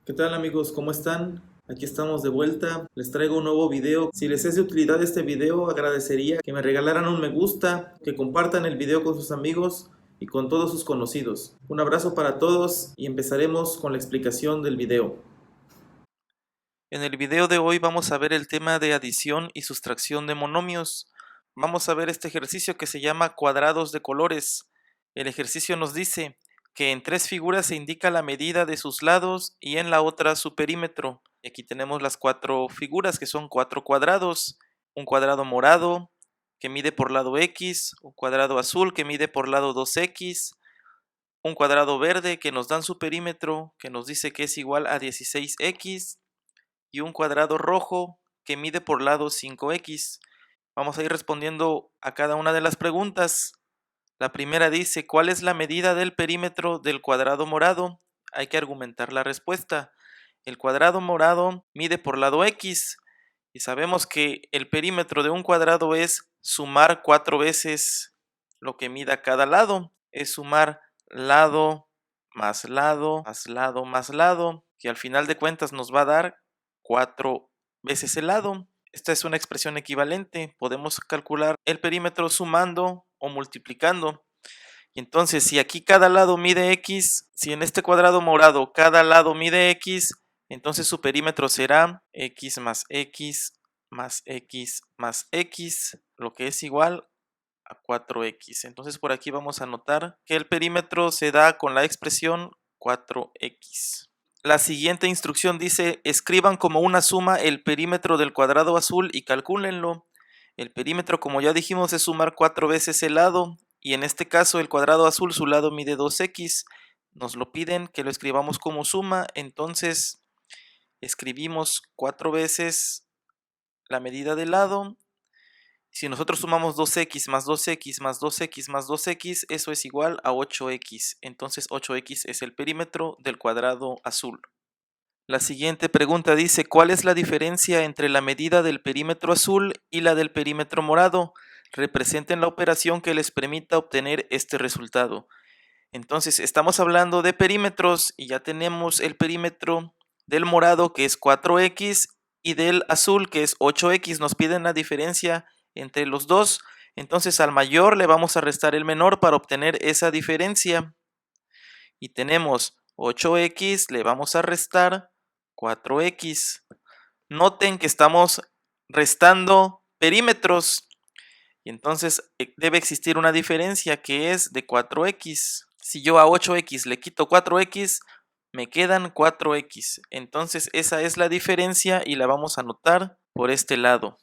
¿Qué tal amigos? ¿Cómo están? Aquí estamos de vuelta. Les traigo un nuevo video. Si les es de utilidad este video, agradecería que me regalaran un me gusta, que compartan el video con sus amigos y con todos sus conocidos. Un abrazo para todos y empezaremos con la explicación del video. En el video de hoy vamos a ver el tema de adición y sustracción de monomios. Vamos a ver este ejercicio que se llama cuadrados de colores. El ejercicio nos dice que en tres figuras se indica la medida de sus lados y en la otra su perímetro. Y aquí tenemos las cuatro figuras que son cuatro cuadrados. Un cuadrado morado que mide por lado X, un cuadrado azul que mide por lado 2X, un cuadrado verde que nos dan su perímetro que nos dice que es igual a 16X y un cuadrado rojo que mide por lado 5X. Vamos a ir respondiendo a cada una de las preguntas. La primera dice, ¿cuál es la medida del perímetro del cuadrado morado? Hay que argumentar la respuesta. El cuadrado morado mide por lado X y sabemos que el perímetro de un cuadrado es sumar 4 veces lo que mida cada lado. Es sumar lado más lado más lado más lado, que al final de cuentas nos va a dar 4 veces el lado. Esta es una expresión equivalente. Podemos calcular el perímetro sumando o multiplicando. Y entonces, si aquí cada lado mide X, si en este cuadrado morado cada lado mide X, entonces su perímetro será X más X más X más X, lo que es igual a 4X. Entonces por aquí vamos a notar que el perímetro se da con la expresión 4X. La siguiente instrucción dice, escriban como una suma el perímetro del cuadrado azul y calcúlenlo. El perímetro, como ya dijimos, es sumar 4 veces el lado, y en este caso el cuadrado azul, su lado mide 2X. Nos lo piden que lo escribamos como suma, entonces escribimos 4 veces la medida del lado. Si nosotros sumamos 2X más 2X más 2X más 2X, eso es igual a 8X. Entonces 8X es el perímetro del cuadrado azul. La siguiente pregunta dice, ¿cuál es la diferencia entre la medida del perímetro azul y la del perímetro morado? Representen la operación que les permita obtener este resultado. Entonces, estamos hablando de perímetros y ya tenemos el perímetro del morado que es 4X y del azul que es 8X. Nos piden la diferencia entre los dos. Entonces, al mayor le vamos a restar el menor para obtener esa diferencia. Y tenemos 8X, le vamos a restar 4X. Noten que estamos restando perímetros y entonces debe existir una diferencia que es de 4X. Si yo a 8X le quito 4X, me quedan 4X. Entonces esa es la diferencia y la vamos a anotar por este lado.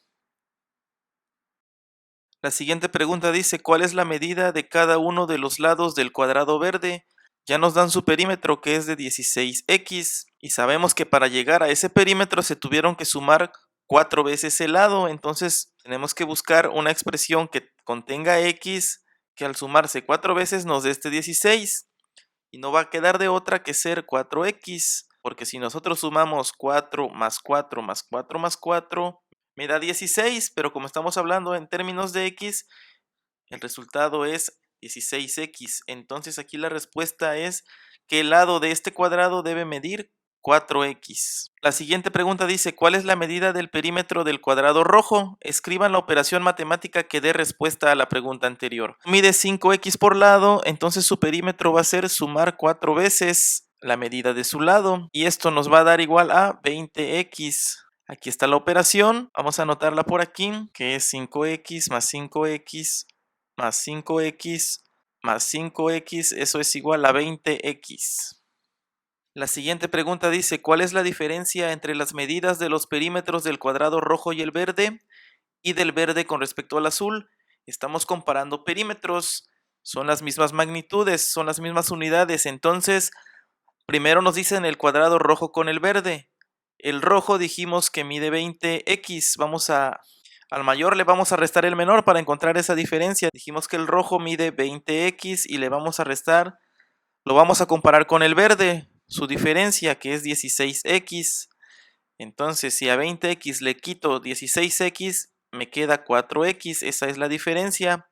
La siguiente pregunta dice, ¿cuál es la medida de cada uno de los lados del cuadrado verde? Ya nos dan su perímetro que es de 16X y sabemos que para llegar a ese perímetro se tuvieron que sumar 4 veces el lado, entonces tenemos que buscar una expresión que contenga X que al sumarse 4 veces nos dé este 16 y no va a quedar de otra que ser 4X, porque si nosotros sumamos 4 más 4 más 4 más 4 me da 16, pero como estamos hablando en términos de X, el resultado es 16X. Entonces aquí la respuesta es que el lado de este cuadrado debe medir 4X. La siguiente pregunta dice, ¿cuál es la medida del perímetro del cuadrado rojo? Escriban la operación matemática que dé respuesta a la pregunta anterior. Mide 5X por lado, entonces su perímetro va a ser sumar 4 veces la medida de su lado, y esto nos va a dar igual a 20X. Aquí está la operación, vamos a anotarla por aquí, que es 5X más 5X más 5X más 5X, eso es igual a 20X. La siguiente pregunta dice, ¿cuál es la diferencia entre las medidas de los perímetros del cuadrado rojo y el verde y del verde con respecto al azul? Estamos comparando perímetros, son las mismas magnitudes, son las mismas unidades, entonces primero nos dicen el cuadrado rojo con el verde. El rojo dijimos que mide 20X, al mayor le vamos a restar el menor para encontrar esa diferencia. Dijimos que el rojo mide 20X y le vamos a restar, lo vamos a comparar con el verde, su diferencia que es 16X. Entonces si a 20X le quito 16X, me queda 4X, esa es la diferencia.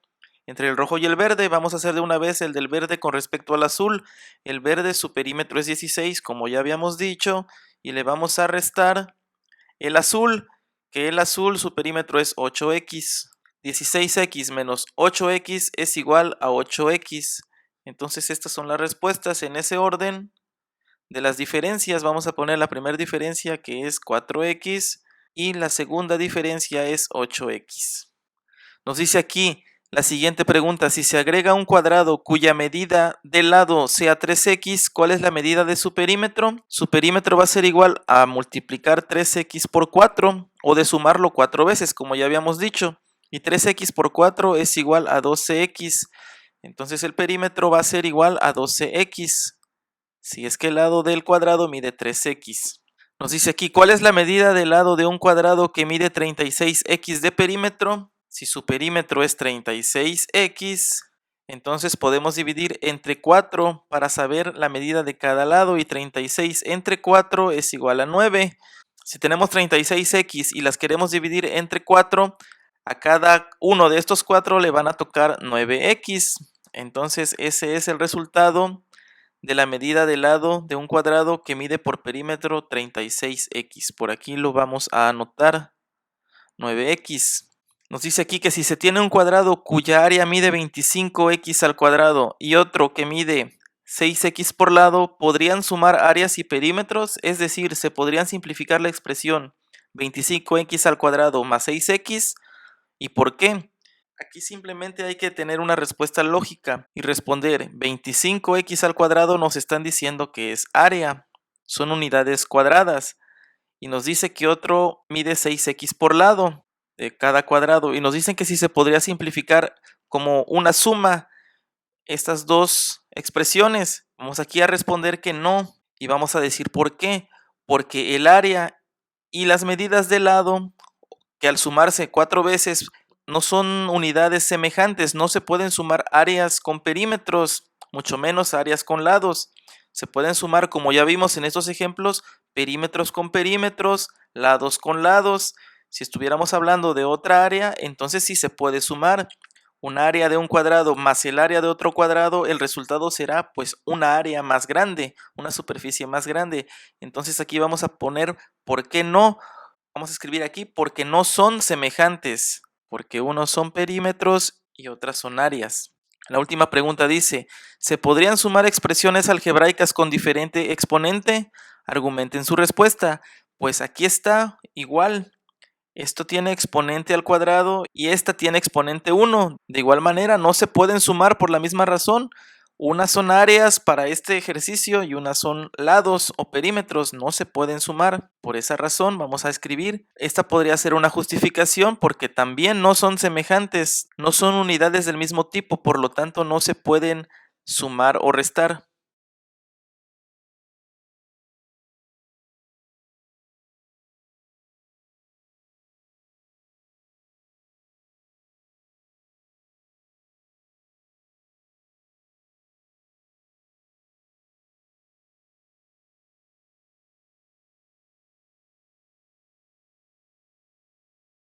entre el rojo y el verde. Vamos a hacer de una vez el del verde con respecto al azul. El verde, su perímetro es 16, como ya habíamos dicho, y le vamos a restar el azul, que el azul, su perímetro es 8x. 16x menos 8x es igual a 8x. Entonces estas son las respuestas en ese orden. De las diferencias vamos a poner la primera diferencia, que es 4x, y la segunda diferencia es 8x. Nos dice aquí la siguiente pregunta: si se agrega un cuadrado cuya medida del lado sea 3x, ¿cuál es la medida de su perímetro? Su perímetro va a ser igual a multiplicar 3x por 4 o de sumarlo 4 veces, como ya habíamos dicho. Y 3x por 4 es igual a 12x. Entonces el perímetro va a ser igual a 12x, si es que el lado del cuadrado mide 3x. Nos dice aquí, ¿cuál es la medida del lado de un cuadrado que mide 36x de perímetro? Si su perímetro es 36x, entonces podemos dividir entre 4 para saber la medida de cada lado, y 36 entre 4 es igual a 9. Si tenemos 36x y las queremos dividir entre 4, a cada uno de estos 4 le van a tocar 9x. Entonces ese es el resultado de la medida del lado de un cuadrado que mide por perímetro 36x. Por aquí lo vamos a anotar, 9x. Nos dice aquí que si se tiene un cuadrado cuya área mide 25x al cuadrado y otro que mide 6x por lado, ¿podrían sumar áreas y perímetros? Es decir, ¿se podrían simplificar la expresión 25x al cuadrado más 6x? ¿Y por qué? Aquí simplemente hay que tener una respuesta lógica y responder 25x al cuadrado. Nos están diciendo que es área, son unidades cuadradas, y nos dice que otro mide 6x por lado de cada cuadrado, y nos dicen que si se podría simplificar como una suma estas dos expresiones. Vamos aquí a responder que no, y vamos a decir por qué. Porque el área y las medidas del lado, que al sumarse 4 veces no son unidades semejantes, no se pueden sumar áreas con perímetros, mucho menos áreas con lados. Se pueden sumar, como ya vimos en estos ejemplos, perímetros con perímetros, lados con lados. Si estuviéramos hablando de otra área, entonces sí se puede sumar un área de un cuadrado más el área de otro cuadrado. El resultado será pues una área más grande, una superficie más grande. Entonces aquí vamos a poner ¿por qué no? Vamos a escribir aquí porque no son semejantes, porque unos son perímetros y otras son áreas. La última pregunta dice, ¿se podrían sumar expresiones algebraicas con diferente exponente? Argumenten su respuesta. Pues aquí está igual. Esto tiene exponente al cuadrado y esta tiene exponente 1. De igual manera, no se pueden sumar por la misma razón. Unas son áreas para este ejercicio y unas son lados o perímetros, no se pueden sumar. Por esa razón vamos a escribir, esta podría ser una justificación porque también no son semejantes, no son unidades del mismo tipo, por lo tanto no se pueden sumar o restar.